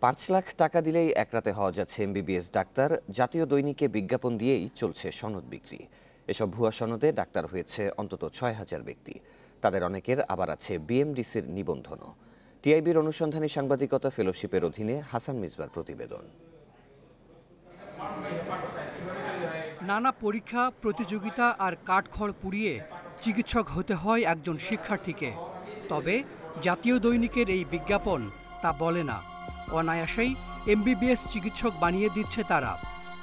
৫ লাখ টাকা দিলেই এক রাতে হওয়া যাচ্ছে এমবিবিএস ডাক্তার। জাতীয় দৈনিকে বিজ্ঞাপন দিয়েই চলছে সনদ বিক্রি। এসব ভুয়া সনদে ডাক্তার হয়েছে অন্তত ৬,০০০ ব্যক্তি। তাদের অনেকের আবার আছে বিএমডিসির নিবন্ধনও। টিআইবির অনুসন্ধানী সাংবাদিকতা ফেলোশিপের অধীনে হাসান মিসবার প্রতিবেদন। নানা পরীক্ষা, প্রতিযোগিতা আর কাঠখড় পুড়িয়ে চিকিৎসক হতে হয় একজন শিক্ষার্থীকে। তবে জাতীয় দৈনিকের এই বিজ্ঞাপন তা বলে না। অনায়াসেই এমবিবিএস চিকিৎসক বানিয়ে দিচ্ছে তারা।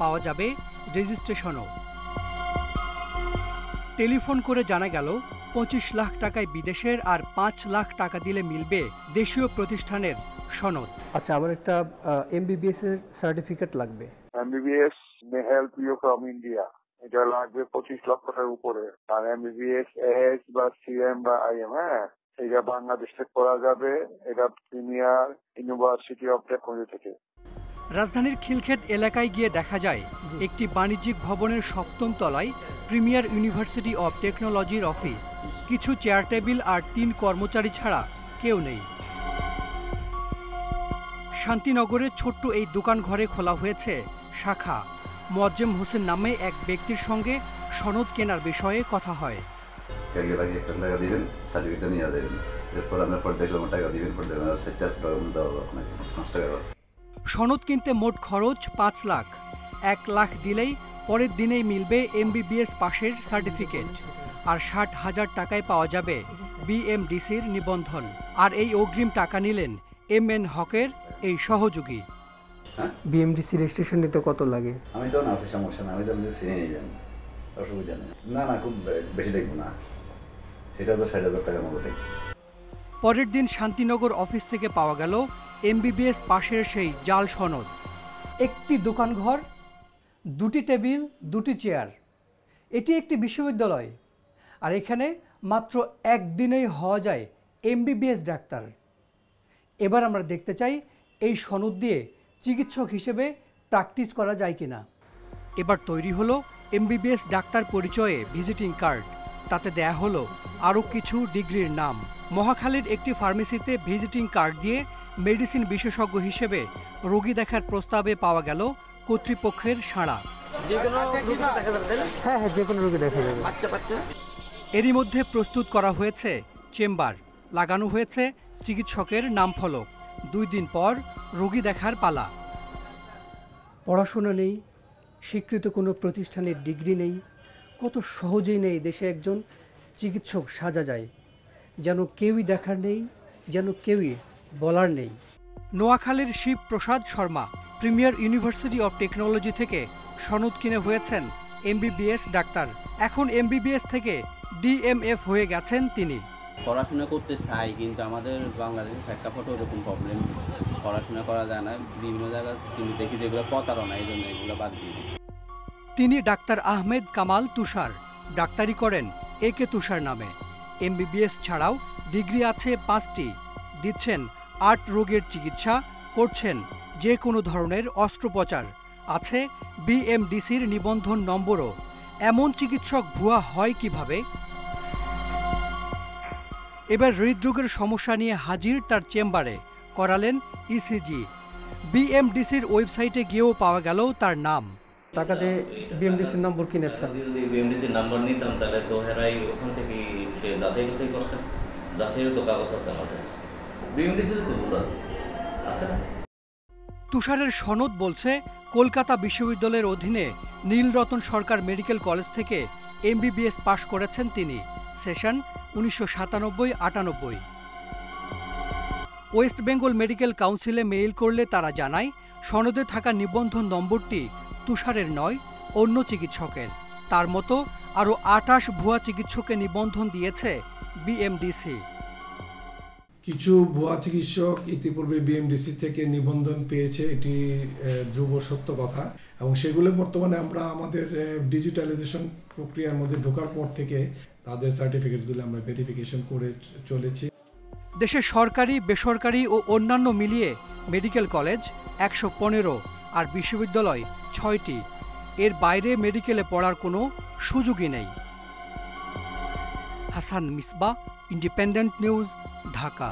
পাওয়া যাবে রেজিস্ট্রেশনও। টেলিফোন করে জানা গেল ২৫ লাখ টাকায় বিদেশের আর ৫ লাখ টাকা দিলে মিলবে দেশীয় প্রতিষ্ঠানের সনদ। আচ্ছা, আমার একটা এমবিবিএস এর সার্টিফিকেট লাগবে। MBBS may help you from India, এটা লাগবে ২৫ লক্ষ টাকার উপরে। আর এমবিবিএস এস বা সিএম বা আইএম, এটা বাংলাদেশ থেকে করা যাবে। এটা প্রিমিয়ার ইউনিভার্সিটি অফ টেকনোলজি থেকে। রাজধানীর খিলক্ষেত এলাকায় গিয়ে দেখা যায় একটি বাণিজ্যিক ভবনের ৭ম তলায় প্রিমিয়ার ইউনিভার্সিটি অব টেকনোলজির অফিস। কিছু চেয়ার টেবিল আর ৩ কর্মচারী ছাড়া কেউ নেই। শান্তিনগরের ছোট্ট এই দোকান ঘরে খোলা হয়েছে শাখা। মোয়াজ্জেম হোসেন নামে এক ব্যক্তির সঙ্গে সনদ কেনার বিষয়ে কথা হয়। টাকা দিবেন, সার্টিফিকেটটা নিয়ে যাবেন, এরপর আপনার পর্যায়ক্রমে টাকা দিবেন, সনদ কিনতে মোট খরচ ৫ লাখ। ১ লাখ দিলেই পরের দিনেই মিলবে এমবিবিএস পাশের সার্টিফিকেট, আর ৬০,০০০ টাকায় পাওয়া যাবে বিএমডিসির নিবন্ধন। আর এই অগ্রিম টাকা নিলেন MN হকের এই সহযোগী। বিএমডিসি রেজিস্ট্রেশন নিতে কত লাগে? আমি তো আছে, সমস্যা না, আমি তো চিনে নিবেন, অসুবিধা নেই। না খুব বেশি দেখবো না, সেটা তো ৬০,০০০ টাকার মতো দেখবো। পরের দিন শান্তিনগর অফিস থেকে পাওয়া গেল এমবিবিএস পাশের সেই জাল সনদ। একটি দোকানঘর, ২টি টেবিল, ২টি চেয়ার। এটি একটি বিশ্ববিদ্যালয়, আর এখানে মাত্র একদিনেই হওয়া যায় এমবিবিএস ডাক্তার। এবার আমরা দেখতে চাই এই সনদ দিয়ে চিকিৎসক হিসেবে প্র্যাকটিস করা যায় কিনা। এবার তৈরি হলো এমবিবিএস ডাক্তার পরিচয়ে ভিজিটিং কার্ড। তাতে দেয়া হলো আরও কিছু ডিগ্রির নাম। মহাখালীর একটি ফার্মেসিতে ভিজিটিং কার্ড দিয়ে মেডিসিন বিশেষজ্ঞ হিসেবে রোগী দেখার প্রস্তাবে পাওয়া গেল কর্তৃপক্ষের সাড়া। হ্যাঁ, যে কোনো রোগী দেখা যাবে। এরই মধ্যে প্রস্তুত করা হয়েছে চেম্বার, লাগানো হয়েছে চিকিৎসকের নামফলক। ২ দিন পর রোগী দেখার পালা। পড়াশোনা নেই, স্বীকৃত কোনো প্রতিষ্ঠানের ডিগ্রি নেই, কত সহজেই নেই দেশে একজন চিকিৎসক সাজা যায়। যেন কেউই দেখার নেই, যেন কেউই বলার নেই। নোয়াখালীর Shibprasad Sharma premier university of technology থেকে সনদ কিনে হয়েছেন এমবিবিএস ডাক্তার। এখন এমবিবিএস থেকে ডিএমএফ হয়ে গেছেন তিনি। পড়াশোনা করতে চাই, কিন্তু আমাদের বাংলাদেশের প্রেক্ষাপটে ওরকম প্রবলেম, পড়াশোনা করা যায় না। বিভিন্ন জায়গায় কিন্তু দেখি যেগুলো প্রতারণা, এই জন্য এগুলো বাদ দিয়ে দিচ্ছি। তিনি ডাক্তার আহমেদ কামাল তুষার, ডাক্তারি করেন AK তুষার নামে। এমবিবিএস ছাড়াও ডিগ্রি আছে 5টি। দিচ্ছেন 8 রোগের চিকিৎসা, করছেন যে কোনো ধরনের অস্ত্রোপচার। আছে বিএমডিসির নিবন্ধন নম্বরও। এমন চিকিৎসক ভুয়া হয় কিভাবে? এবার হৃদরোগের সমস্যা নিয়ে হাজির তার চেম্বারে, করালেন ECG। বিএমডিসির ওয়েবসাইটে গিয়েও পাওয়া গেল তার নাম। টাকা দিয়ে বিএমডিসির নম্বর কিনেছেন? যদি বিএমডিসির নাম্বার নিতাম তাহলে তো হেরাই ওখান থেকে যাচাই বাছাই করছেন, যাচাইয়ের তো কাগজ আছে আমার কাছে, বিএমডিসির তো ভুল আছে না। তুষারের সনদ বলছে কলকাতা বিশ্ববিদ্যালয়ের অধীনে নীলরতন সরকার মেডিকেল কলেজ থেকে এমবিবিএস পাশ করেছেন তিনি। সেশন 1997-98। ওয়েস্ট বেঙ্গল মেডিকেল কাউন্সিলে মেইল করলে তারা জানায় সনদে থাকা নিবন্ধন নম্বরটি তুষারের নয়, অন্য চিকিৎসকের। তার মতো আরও 28 ভুয়া চিকিৎসকের নিবন্ধন দিয়েছে বিএমডিসি। কিছু ভুয়া চিকিৎসক ইতিপূর্বে বিএমডিসি থেকে নিবন্ধন পেয়েছে, এটি ধ্রুব সত্য কথা, এবং সেগুলো বর্তমানে আমরা আমাদের ডিজিটালাইজেশন প্রক্রিয়ার মধ্যে ঢোকার পর থেকে তাদের সার্টিফিকেটগুলো আমরা ভেরিফিকেশন করে চলেছি। দেশে সরকারি, বেসরকারি ও অন্যান্য মিলিয়ে মেডিকেল কলেজ 115 আর বিশ্ববিদ্যালয় 6টি। এর বাইরে মেডিকেলে পড়ার কোনো সুযোগই নেই। Hasan Misba, independent news, Dhaka.